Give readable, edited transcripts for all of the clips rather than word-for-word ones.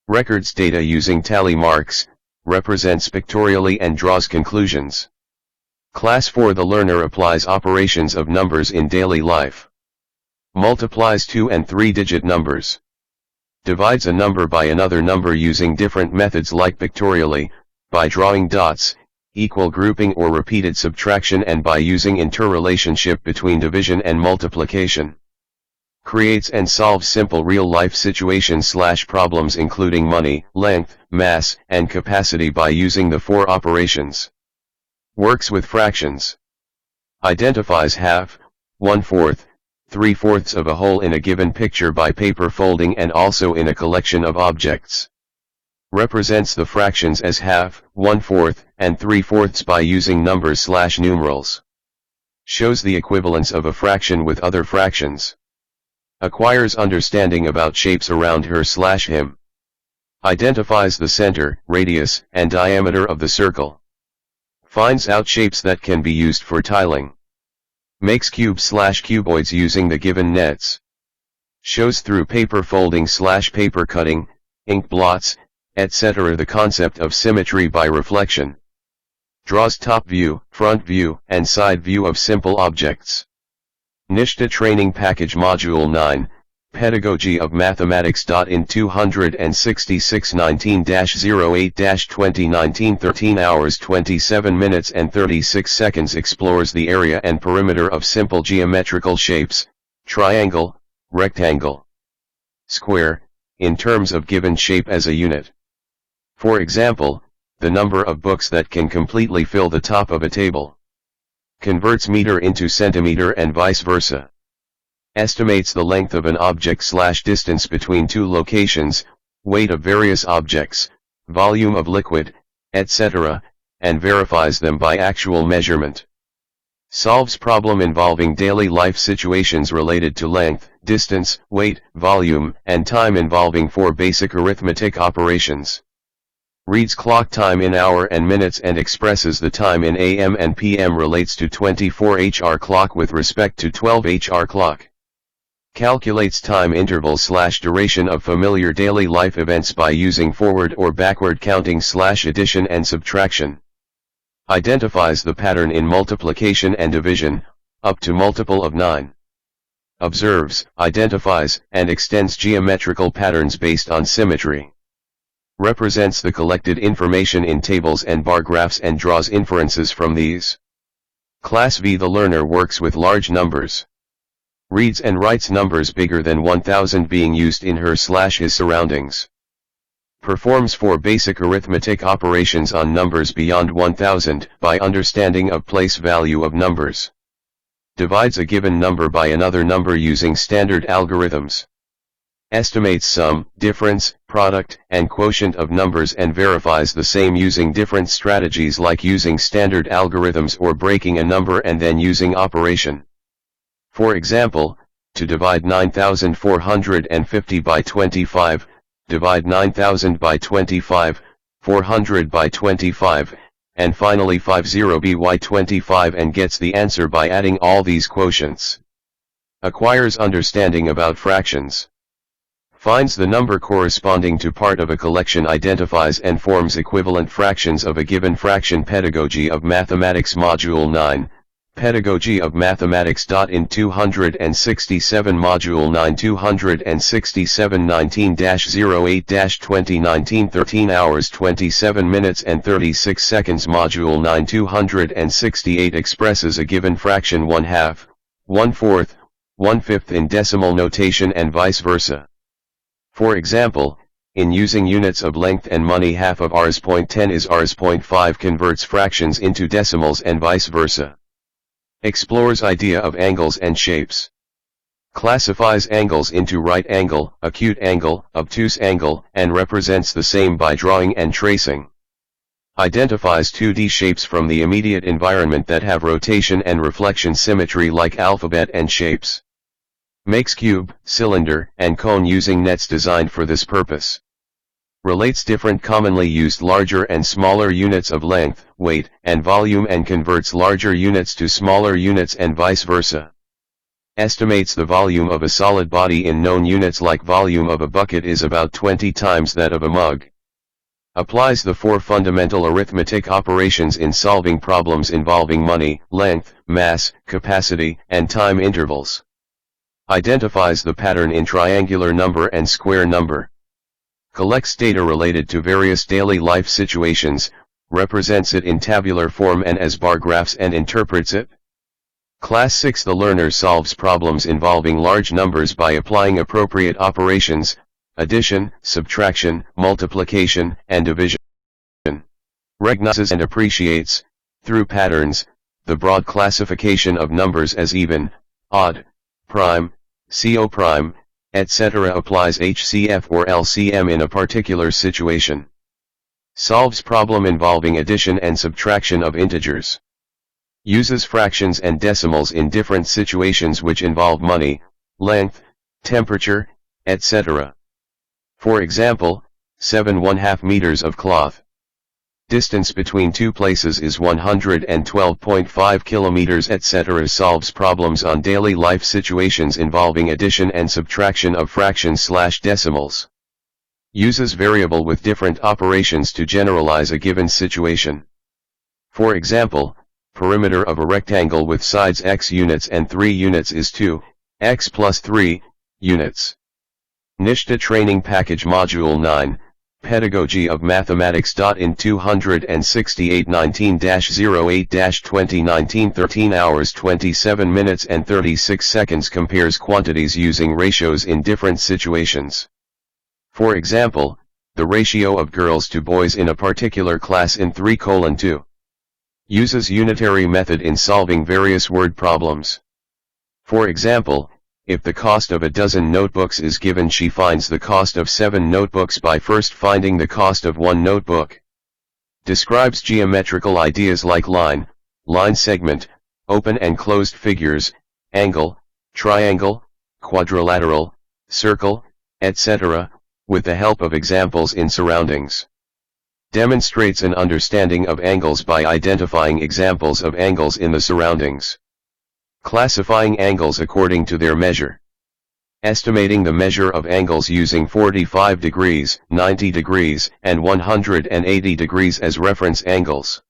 Records data using tally marks, represents pictorially and draws conclusions. Class 4 The learner applies operations of numbers in daily life. Multiplies 2 and 3-digit numbers. Divides a number by another number using different methods like pictorially, by drawing dots, equal grouping or repeated subtraction, and by using interrelationship between division and multiplication. Creates and solves simple real-life situations/problems including money, length, mass, and capacity by using the 4 operations. Works with fractions. Identifies half, 1/4, 3/4 of a whole in a given picture by paper folding and also in a collection of objects. Represents the fractions as half, 1/4, and 3/4 by using numbers/numerals. Shows the equivalence of a fraction with other fractions. Acquires understanding about shapes around her/him. Identifies the center, radius, and diameter of the circle. Finds out shapes that can be used for tiling. Makes cubes/cuboids using the given nets. Shows through paper folding/paper cutting, ink blots, etc. the concept of symmetry by reflection. Draws top view, front view, and side view of simple objects. Nishta Training Package Module 9, Pedagogy of Mathematics. In 266-19-08-2019 13 hours 27 minutes and 36 seconds explores the area and perimeter of simple geometrical shapes, triangle, rectangle, square, in terms of given shape as a unit. For example, the number of books that can completely fill the top of a table. Converts meter into centimeter and vice versa. Estimates the length of an object/distance between two locations, weight of various objects, volume of liquid, etc., and verifies them by actual measurement. Solves problem involving daily life situations related to length, distance, weight, volume, and time involving 4 basic arithmetic operations. Reads clock time in hour and minutes and expresses the time in AM and PM. Relates to 24-HR clock with respect to 12-HR clock. Calculates time interval/duration of familiar daily life events by using forward or backward counting/addition and subtraction. Identifies the pattern in multiplication and division, up to multiple of 9. Observes, identifies, and extends geometrical patterns based on symmetry. Represents the collected information in tables and bar graphs and draws inferences from these. Class V The learner works with large numbers. Reads and writes numbers bigger than 1000 being used in her/his surroundings. Performs 4 basic arithmetic operations on numbers beyond 1000 by understanding of place value of numbers. Divides a given number by another number using standard algorithms. Estimates sum, difference, product, and quotient of numbers and verifies the same using different strategies like using standard algorithms or breaking a number and then using operation. For example, to divide 9450 by 25, divide 9000 by 25, 400 by 25, and finally 50 by 25 and gets the answer by adding all these quotients. Acquires understanding about fractions. Finds the number corresponding to part of a collection, identifies and forms equivalent fractions of a given fraction. Pedagogy of Mathematics Module 9, Pedagogy of Mathematics. In 267 Module 9 267 19-08-2019 13 hours 27 minutes and 36 seconds Module 9 268 expresses a given fraction 1/2, 1/4, 1/5 in decimal notation and vice versa. For example, in using units of length and money, half of Rs.10 is Rs.5 converts fractions into decimals and vice versa. Explores idea of angles and shapes. Classifies angles into right angle, acute angle, obtuse angle, and represents the same by drawing and tracing. Identifies 2D shapes from the immediate environment that have rotation and reflection symmetry like alphabet and shapes. Makes cube, cylinder, and cone using nets designed for this purpose. Relates different commonly used larger and smaller units of length, weight, and volume and converts larger units to smaller units and vice versa. estimates the volume of a solid body in known units like volume of a bucket is about 20 times that of a mug. Applies the 4 fundamental arithmetic operations in solving problems involving money, length, mass, capacity, and time intervals. Identifies the pattern in triangular number and square number. Collects data related to various daily life situations, represents it in tabular form and as bar graphs and interprets it. Class 6 The learner solves problems involving large numbers by applying appropriate operations, addition, subtraction, multiplication, and division. Recognizes and appreciates, through patterns, the broad classification of numbers as even, odd, prime, CO prime, etc. Applies HCF or LCM in a particular situation. Solves problem involving addition and subtraction of integers. Uses fractions and decimals in different situations which involve money, length, temperature, etc. For example, 7½ meters of cloth. Distance between two places is 112.5 kilometers, etc. Solves problems on daily life situations involving addition and subtraction of fractions/decimals. Uses variable with different operations to generalize a given situation. For example, perimeter of a rectangle with sides x units and 3 units is 2, x plus 3, units. Nishta Training Package Module 9, Pedagogy of Mathematics. In 268-19-08-2019 13 hours 27 minutes and 36 seconds compares quantities using ratios in different situations. For example, the ratio of girls to boys in a particular class in 3:2. Uses unitary method in solving various word problems. For example, if the cost of a dozen notebooks is given, she finds the cost of 7 notebooks by first finding the cost of 1 notebook. Describes geometrical ideas like line, line segment, open and closed figures, angle, triangle, quadrilateral, circle, etc., with the help of examples in surroundings. Demonstrates an understanding of angles by identifying examples of angles in the surroundings. Classifying angles according to their measure. Estimating the measure of angles using 45 degrees, 90 degrees, and 180 degrees as reference angles.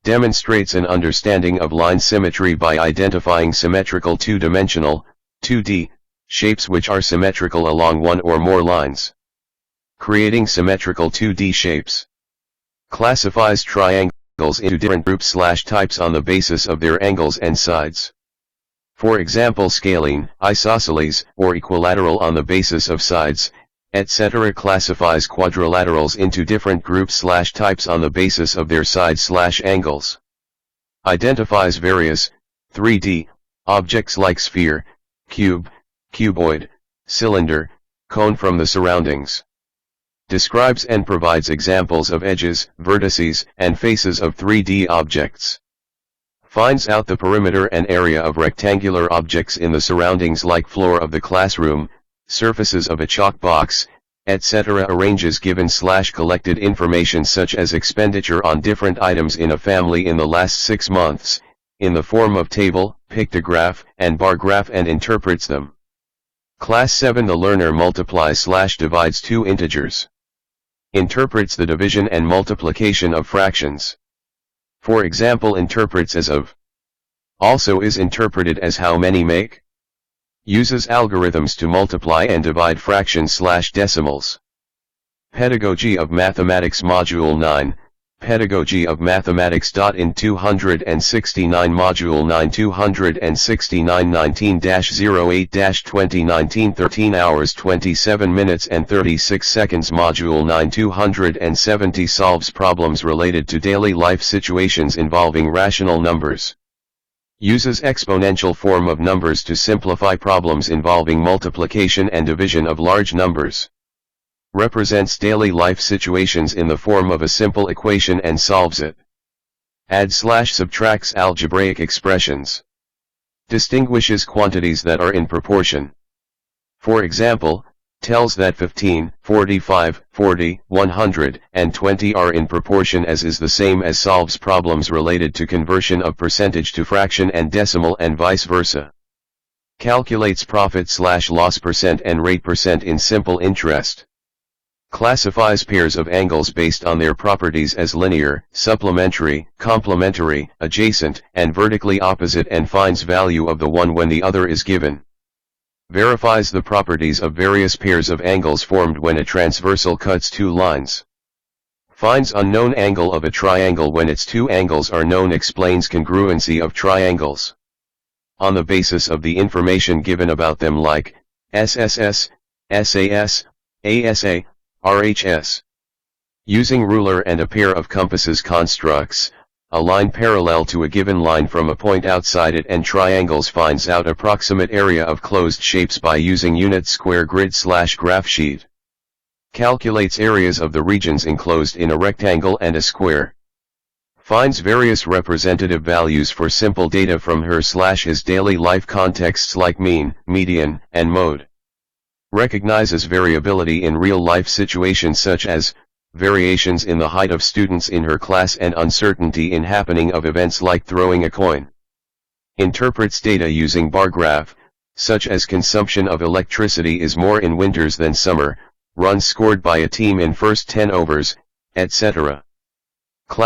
Demonstrates an understanding of line symmetry by identifying symmetrical two-dimensional, 2D, shapes which are symmetrical along one or more lines. Creating symmetrical 2D shapes. Classifies triangles into different groups/types on the basis of their angles and sides. For example, scalene, isosceles, or equilateral on the basis of sides, etc. Classifies quadrilaterals into different groups/types on the basis of their sides/angles. Identifies various, 3D, objects like sphere, cube, cuboid, cylinder, cone from the surroundings. Describes and provides examples of edges, vertices, and faces of 3D objects. Finds out the perimeter and area of rectangular objects in the surroundings like floor of the classroom, surfaces of a chalk box, etc. Arranges given/collected information such as expenditure on different items in a family in the last 6 months, in the form of table, pictograph, and bar graph and interprets them. Class 7 The learner multiplies/divides 2 integers. Interprets the division and multiplication of fractions. For example, interprets as of. Also is interpreted as how many make. Uses algorithms to multiply and divide fractions/decimals. Pedagogy of Mathematics Module 9, Pedagogy of Mathematics. In 269 Module 9 269 19-08-2019 13 hours 27 minutes and 36 seconds Module 9 270 solves problems related to daily life situations involving rational numbers. Uses exponential form of numbers to simplify problems involving multiplication and division of large numbers. Represents daily life situations in the form of a simple equation and solves it. Adds/subtracts algebraic expressions. Distinguishes quantities that are in proportion. For example, tells that 15, 45, 40, 100, and 20 are in proportion as is the same as solves problems related to conversion of percentage to fraction and decimal and vice versa. Calculates profit/loss percent and rate percent in simple interest. Classifies pairs of angles based on their properties as linear, supplementary, complementary, adjacent, and vertically opposite and finds value of the one when the other is given. Verifies the properties of various pairs of angles formed when a transversal cuts two lines. Finds unknown angle of a triangle when its two angles are known. Explains congruency of triangles. On the basis of the information given about them, like SSS, SAS, ASA, RHS. Using ruler and a pair of compasses constructs a line parallel to a given line from a point outside it and triangles. Finds out approximate area of closed shapes by using unit square grid/graph sheet. Calculates areas of the regions enclosed in a rectangle and a square. Finds various representative values for simple data from her/his daily life contexts like mean, median, and mode. Recognizes variability in real-life situations such as variations in the height of students in her class and uncertainty in happening of events like throwing a coin. Interprets data using bar graph, such as consumption of electricity is more in winters than summer, runs scored by a team in first 10 overs, etc.